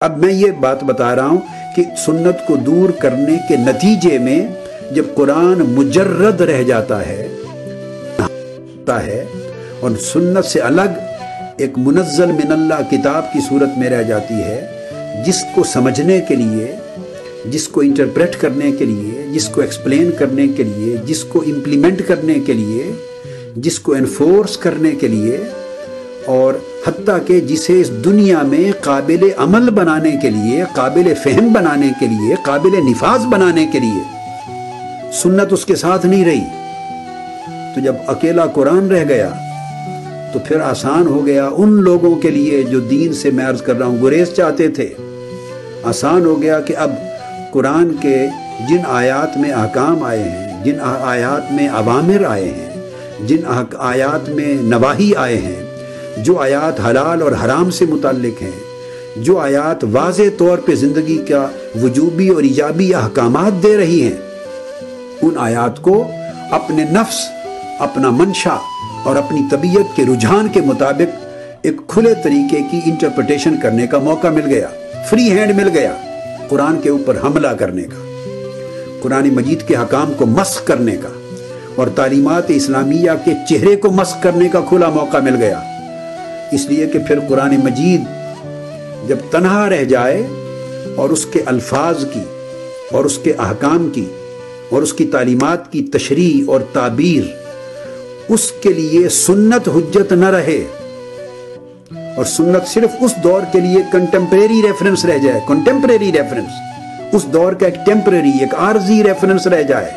اب میں یہ بات بتا رہا ہوں کہ سنت کو دور کرنے کے نتیجے میں جب قرآن مجرد رہ جاتا ہے اور سنت سے الگ ایک منزل من اللہ کتاب کی صورت میں رہ جاتی ہے، جس کو سمجھنے کے لیے، جس کو انٹرپریٹ کرنے کے لیے، جس کو ایکسپلین کرنے کے لیے، جس کو امپلیمنٹ کرنے کے لیے، جس کو انفورس کرنے کے لیے، اور حتیٰ کہ جسے اس دنیا میں قابل عمل بنانے کے لیے، قابل فہم بنانے کے لیے، قابل نفاذ بنانے کے لیے سنت اس کے ساتھ نہیں رہی، تو جب اکیلا قرآن رہ گیا تو پھر آسان ہو گیا ان لوگوں کے لیے جو دین سے، میں عرض کر رہا ہوں، گریز چاہتے تھے۔ آسان ہو گیا کہ اب قرآن کے جن آیات میں احکام آئے ہیں، جن آیات میں اوامر آئے ہیں، جن آیات میں نواہی آئے ہیں، جو آیات حلال اور حرام سے متعلق ہیں، جو آیات واضح طور پہ زندگی کا وجوبی اور ایجابی احکامات دے رہی ہیں، ان آیات کو اپنے نفس، اپنا منشا اور اپنی طبیعت کے رجحان کے مطابق ایک کھلے طریقے کی انٹرپریٹیشن کرنے کا موقع مل گیا، فری ہینڈ مل گیا قرآن کے اوپر حملہ کرنے کا، قرآن مجید کے حکام کو مسخ کرنے کا اور تعلیمات اسلامیہ کے چہرے کو مسخ کرنے کا کھلا موقع مل گیا۔ اس لیے کہ پھر قرآن مجید جب تنہا رہ جائے اور اس کے الفاظ کی اور اس کے احکام کی اور اس کی تعلیمات کی تشریح اور تعبیر اس کے لیے سنت حجت نہ رہے، اور سنت صرف اس دور کے لیے کنٹمپریری ریفرنس رہ جائے، کنٹمپریری ریفرنس، اس دور کا ایک ٹیمپریری، ایک عارضی ریفرنس رہ جائے،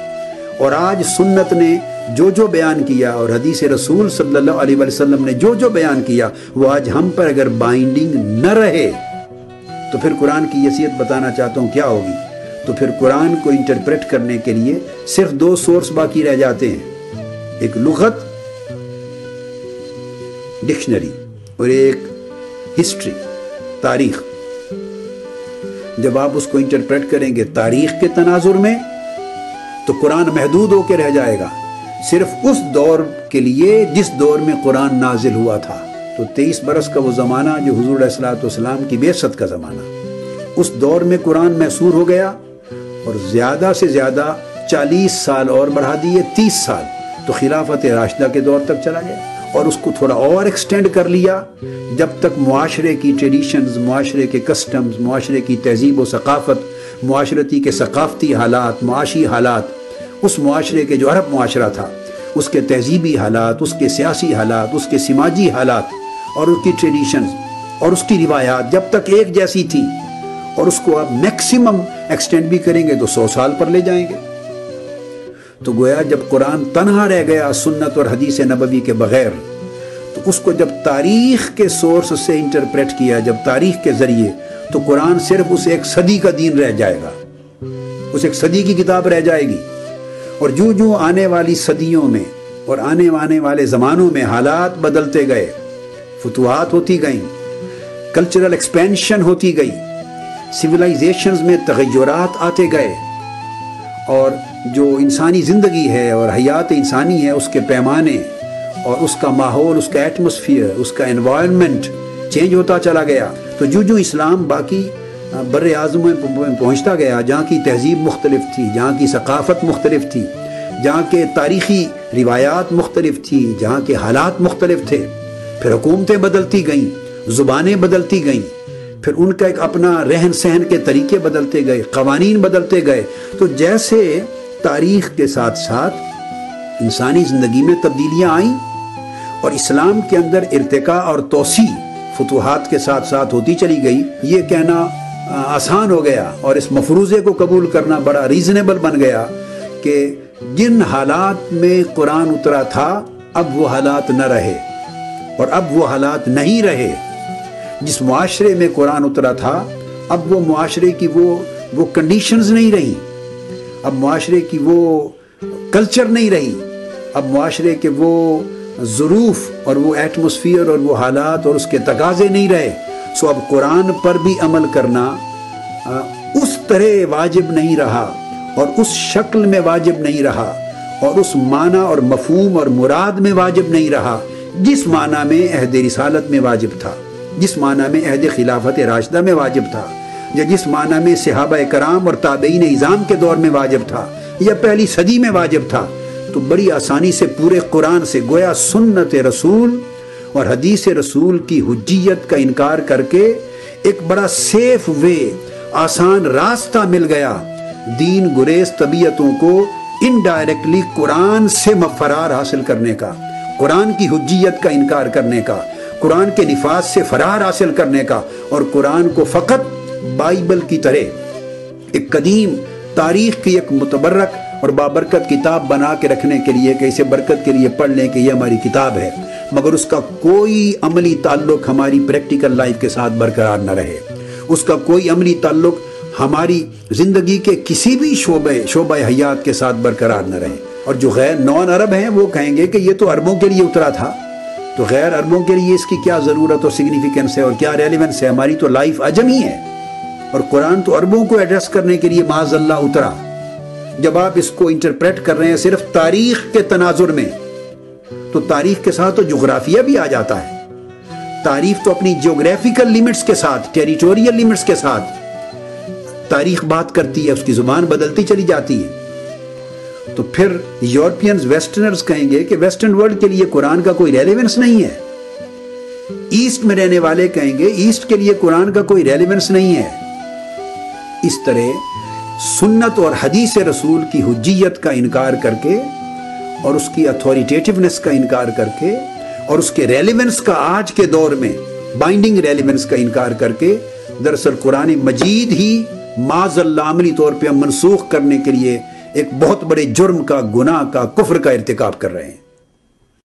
اور آج سنت نے جو بیان کیا اور حدیث رسول صلی اللہ علیہ وسلم نے جو بیان کیا وہ آج ہم پر اگر بائنڈنگ نہ رہے تو پھر قرآن کی حیثیت بتانا چاہتا ہوں کیا ہوگی؟ تو پھر قرآن کو انٹرپریٹ کرنے کے لیے صرف دو سورس باقی رہ جاتے ہیں، ایک لغت، ڈکشنری، اور ایک ہسٹری، تاریخ۔ جب آپ اس کو انٹرپریٹ کریں گے تاریخ کے تناظر میں تو قرآن محدود ہو کے رہ جائے گا صرف اس دور کے لیے جس دور میں قرآن نازل ہوا تھا۔ تو 23 برس کا وہ زمانہ جو حضور علیہ الصلوۃ والسلام کی بعثت کا زمانہ، اس دور میں قرآن محصور ہو گیا، اور زیادہ سے زیادہ 40 سال اور بڑھا دیے، 30 سال تو خلافت راشدہ کے دور تک چلا گیا، اور اس کو تھوڑا اور ایکسٹینڈ کر لیا جب تک معاشرے کی ٹریڈیشنز، معاشرے کے کسٹمز، معاشرے کی تہذیب و ثقافت، معاشرتی کے ثقافتی حالات، معاشی حالات، اس معاشرے کے جو عرب معاشرہ تھا اس کے تہذیبی حالات، اس کے سیاسی حالات، اس کے سماجی حالات اور اس کی ٹریڈیشنز اور اس کی روایات جب تک ایک جیسی تھی، اور اس کو آپ میکسیمم ایکسٹینڈ بھی کریں گے تو 100 سال پر لے جائیں گے۔ تو گویا جب قرآن تنہا رہ گیا سنت اور حدیث نبوی کے بغیر، تو اس کو جب تاریخ کے سورس سے انٹرپریٹ کیا، جب تاریخ کے ذریعے، تو قرآن صرف اس ایک صدی کا دین رہ جائے گا، اس ایک صدی کی کتاب رہ جائے گی۔ اور جو آنے والی صدیوں میں اور آنے والے زمانوں میں حالات بدلتے گئے، فتوحات ہوتی گئیں، کلچرل ایکسپینشن ہوتی گئی، سویلائزیشنز میں تغیرات آتے گئے، اور جو انسانی زندگی ہے اور حیات انسانی ہے اس کے پیمانے اور اس کا ماحول، اس کا ایٹماسفیئر، اس کا انوائرمنٹ چینج ہوتا چلا گیا، تو جو اسلام باقی بر اعظم میں پہنچتا گیا، جہاں کی تہذیب مختلف تھی، جہاں کی ثقافت مختلف تھی، جہاں کے تاریخی روایات مختلف تھی، جہاں کے حالات مختلف تھے، پھر حکومتیں بدلتی گئیں، زبانیں بدلتی گئیں، پھر ان کا ایک اپنا رہن سہن کے طریقے بدلتے گئے، قوانین بدلتے گئے، تو جیسے تاریخ کے ساتھ ساتھ انسانی زندگی میں تبدیلیاں آئیں اور اسلام کے اندر ارتقاء اور توسیع فتوحات کے ساتھ ساتھ ہوتی چلی گئی، یہ کہنا آسان ہو گیا اور اس مفروضے کو قبول کرنا بڑا ریزنیبل بن گیا کہ جن حالات میں قرآن اترا تھا اب وہ حالات نہ رہے، اور اب وہ حالات نہیں رہے۔ جس معاشرے میں قرآن اترا تھا اب وہ معاشرے کی وہ کنڈیشنز نہیں رہی، اب معاشرے کی وہ کلچر نہیں رہی، اب معاشرے کے وہ ظروف اور وہ ایٹماسفیئر اور وہ حالات اور اس کے تقاضے نہیں رہے۔ سو اب قرآن پر بھی عمل کرنا اس طرح واجب نہیں رہا اور اس شکل میں واجب نہیں رہا اور اس معنی اور مفہوم اور مراد میں واجب نہیں رہا جس معنی میں عہد رسالت میں واجب تھا۔ جس معنی میں عہد خلافت راشدہ میں واجب تھا، یا جس معنی میں صحابہ کرام اور تابعین اعظام کے دور میں واجب تھا، یا پہلی صدی میں واجب تھا، تو بڑی آسانی سے پورے قرآن سے گویا سنت رسول اور حدیث رسول کی حجیت کا انکار کر کے ایک بڑا سیف وے، آسان راستہ مل گیا دین گریز طبیعتوں کو انڈائریکٹلی قرآن سے فرار حاصل کرنے کا، قرآن کی حجیت کا انکار کرنے کا، قرآن کے نفاذ سے فرار حاصل کرنے کا، اور قرآن کو فقط بائبل کی طرح ایک قدیم تاریخ کی ایک متبرک اور بابرکت کتاب بنا کے رکھنے کے لیے کہ اسے برکت کے لیے پڑھ لیں کہ یہ ہماری کتاب ہے، مگر اس کا کوئی عملی تعلق ہماری پریکٹیکل لائف کے ساتھ برقرار نہ رہے، اس کا کوئی عملی تعلق ہماری زندگی کے کسی بھی شعبہ حیات کے ساتھ برقرار نہ رہے۔ اور جو غیر نان عرب ہیں وہ کہیں گے کہ یہ تو عربوں کے لیے اترا تھا، تو غیر عربوں کے لیے اس کی کیا ضرورت اور سگنیفیکنس ہے اور کیا ریلیونس ہے، ہماری تو لائف عجمی ہے، اور قرآن تو عربوں کو ایڈریس کرنے کے لیے معاذ اللہ اترا۔ جب آپ اس کو انٹرپریٹ کر رہے ہیں صرف تاریخ کے تناظر میں، تو تاریخ کے ساتھ تو جغرافیہ بھی آ جاتا ہے، تاریخ تو اپنی جیوگرافیکل لیمٹس کے ساتھ، ٹیریٹوریل لیمٹس کے ساتھ تاریخ بات کرتی ہے، اس کی زبان بدلتی چلی جاتی ہے۔ تو پھر یورپینز ویسٹرنرز کہیں گے کہ ویسٹرن ورلڈ کے لیے قرآن کا کوئی ریلیونس نہیں ہے، ایسٹ میں رہنے والے کہیں گے ایسٹ کے لیے قرآن کا کوئی ریلیونس نہیں ہے۔ اس طرح سنت اور حدیث رسول کی حجیت کا انکار کر کے اور اس کی اتھارٹیٹیونس کا انکار کر کے اور اس کے ریلیونس کا آج کے دور میں بائنڈنگ ریلیونس کا انکار کر کے دراصل قرآن مجید ہی معاذ اللہ عملی طور پہ ہم منسوخ کرنے کے لیے ایک بہت بڑے جرم کا، گناہ کا، کفر کا ارتکاب کر رہے ہیں۔